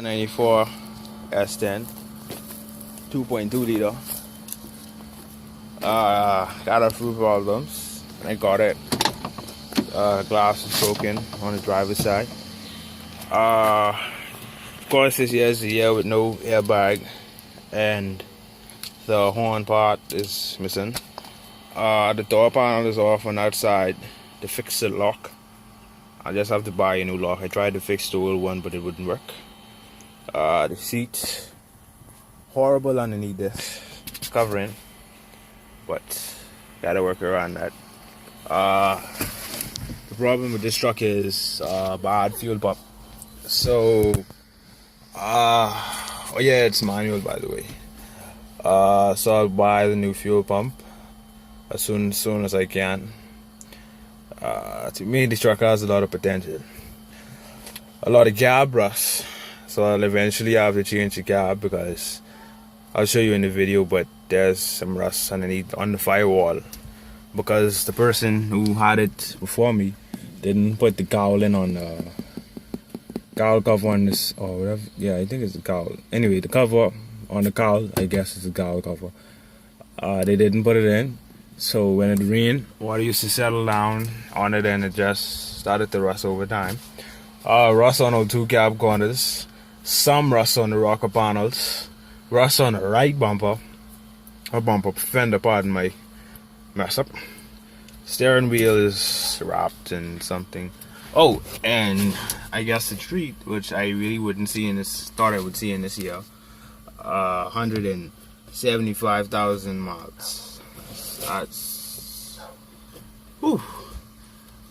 94 S10 2.2 liter. Got a few problems. I got it. Glass is broken on the driver's side. Of course, this year is a year with no airbag, and the horn part is missing. The door panel is off on that side. To fix the lock, I just have to buy a new lock. I tried to fix the old one, but it wouldn't work. The seat horrible underneath this covering, but gotta work around that. The problem with this truck is bad fuel pump. So oh yeah, it's manual, by the way. So I'll buy the new fuel pump as soon as I can. To me, this truck has a lot of potential, a lot of gap rust. So I'll eventually have to change the gap, because I'll show you in the video, but there's some rust underneath on the firewall, because the person who had it before me didn't put the cowl in on the cowl cover on this, or whatever. Yeah, I think it's the cowl. Anyway, the cover on the cowl, I guess it's the cowl cover. They didn't put it in, so when it rained, water used to settle down on it, and it just started to rust over time. Rust on our two cab corners. Some rust on the rocker panels, rust on the right bumper, fender, pardon my mess up. Steering wheel is wrapped in something. Oh, and I guess the treat, which I really wouldn't see in this, thought I would see in this year, 175,000 miles. That's, whew.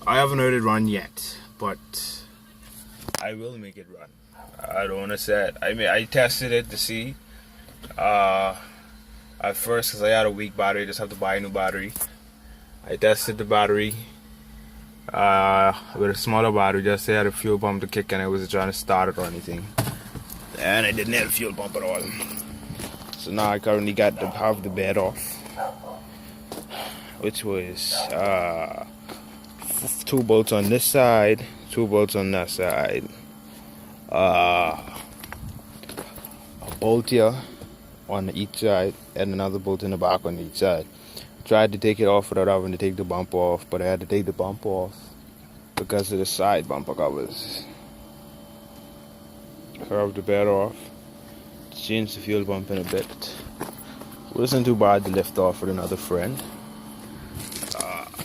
I haven't heard it run yet, but I will make it run. I don't want to say it. I tested it to see. At first, because I had a weak battery, I just have to buy a new battery. I tested the battery with a smaller battery, just had a fuel pump to kick, and I wasn't trying to start it or anything. And I didn't have a fuel pump at all. So now I currently got to have the bed off, which was 2 bolts on this side, 2 bolts on that side. A bolt here on each side, and another bolt in the back on each side. Tried to take it off without having to take the bumper off, but I had to take the bumper off because of the side bumper covers. Carve the bed off, change the fuel pump in a bit. Wasn't too bad to lift off with another friend.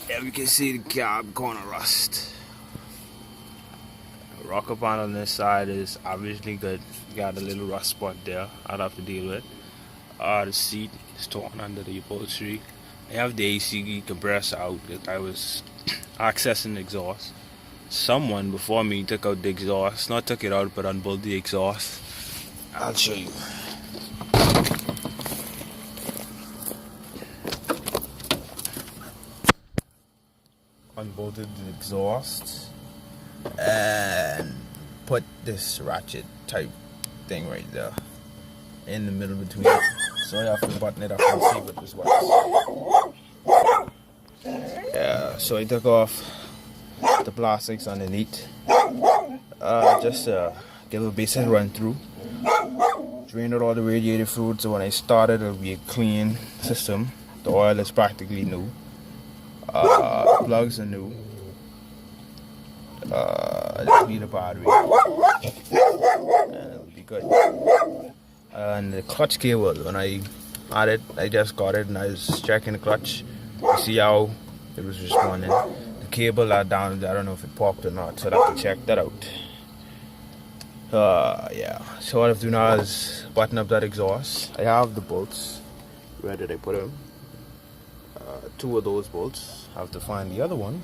Yeah, we can see the cab corner rust. Rocker panel on this side is obviously good. Got a little rust spot there I'll have to deal with. The seat is torn under the upholstery. I have the AC compressor out that I was accessing the exhaust. Someone before me took out the exhaust. Not took it out, but unbolted the exhaust. I'll show you. Unbolted the exhaust and put this ratchet type thing right there in the middle between it. So I have to button it up and see what this was. Yeah, so I took off the plastics underneath, just to get a basic run through. Drained out all the radiator fluid, so when I started it'll be a clean system. The oil is practically new. Plugs are new. Just need a battery, and it'll be good. And the clutch cable, when I had it, I just got it, and I was checking the clutch to see how it was responding. The cable down, I don't know if it popped or not, so I'll have to check that out. Yeah, so what I have to do now is button up that exhaust. I have the bolts. Where did I put them? 2 of those bolts. I have to find the other one.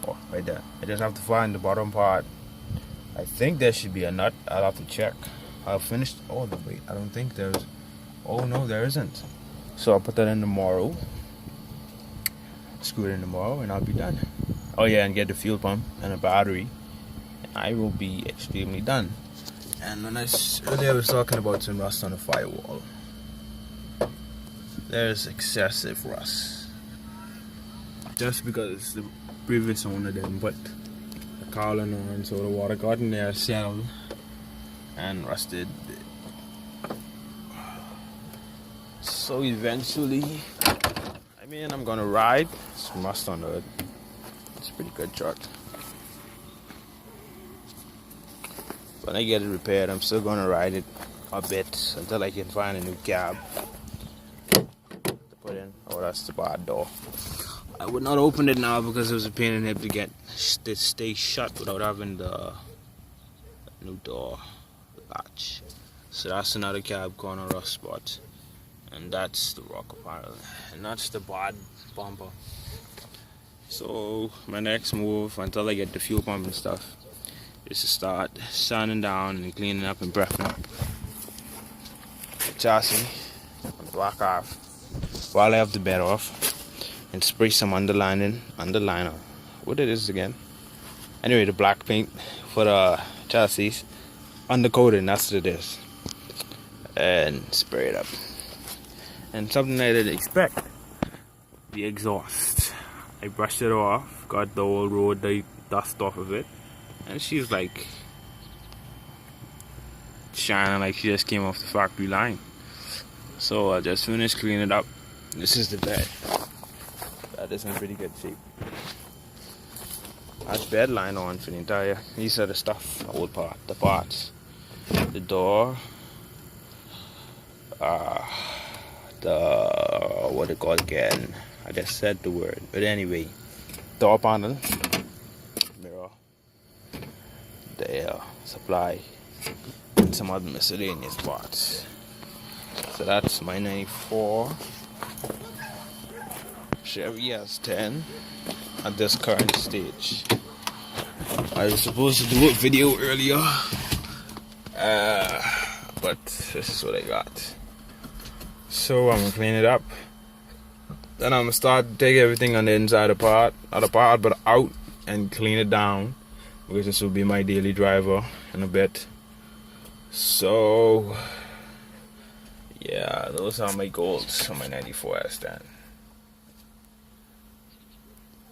Oh, right there. I just have to find the bottom part. I think there should be a nut. I'll have to check. I'll finish. Oh, no, wait. I don't think there's. Oh, no, there isn't. So I'll put that in tomorrow. Screw it in tomorrow, and I'll be done. Oh, yeah, and get the fuel pump and a battery. And I will be extremely done. And when earlier I was talking about some rust on the firewall. There's excessive rust. Just because the previous owner didn't put the cowling on, so the water got in there, settled, and rusted. So eventually, I mean, I'm gonna ride. It's rust on the hood. It's a pretty good truck. When I get it repaired, I'm still gonna ride it a bit until I can find a new cab to put in. Oh, that's the barred door. I would not open it now because it was a pain in the hip to get to stay shut without having the new door latch. So that's another cab corner rust spot, and that's the rocker panel, and that's the barred bumper. So my next move, until I get the fuel pump and stuff, is to start sanding down and cleaning up and prepping up the chassis and block off while I have the bed off, and spray some underliner. What it is again? Anyway, the black paint for the chassis, undercoating, that's what it is, and spray it up. And something I didn't expect, the exhaust. I brushed it off, got the old road dust off of it, and she's like shining like she just came off the factory line. So I just finished cleaning it up. This is the bed. That is in pretty good shape. That's bed line on for the entire. These are the stuff, the old part, the parts, the door, the what it called again. I just said the word, but anyway, door panel, mirror, the air supply, and some other miscellaneous parts. So that's my 94 Chevy S10 at this current stage. I was supposed to do a video earlier, but this is what I got. So I'm gonna clean it up. Then I'm gonna start to take everything on the inside of the part, but out, and clean it down, because this will be my daily driver in a bit. So yeah, those are my goals for my 94 S10.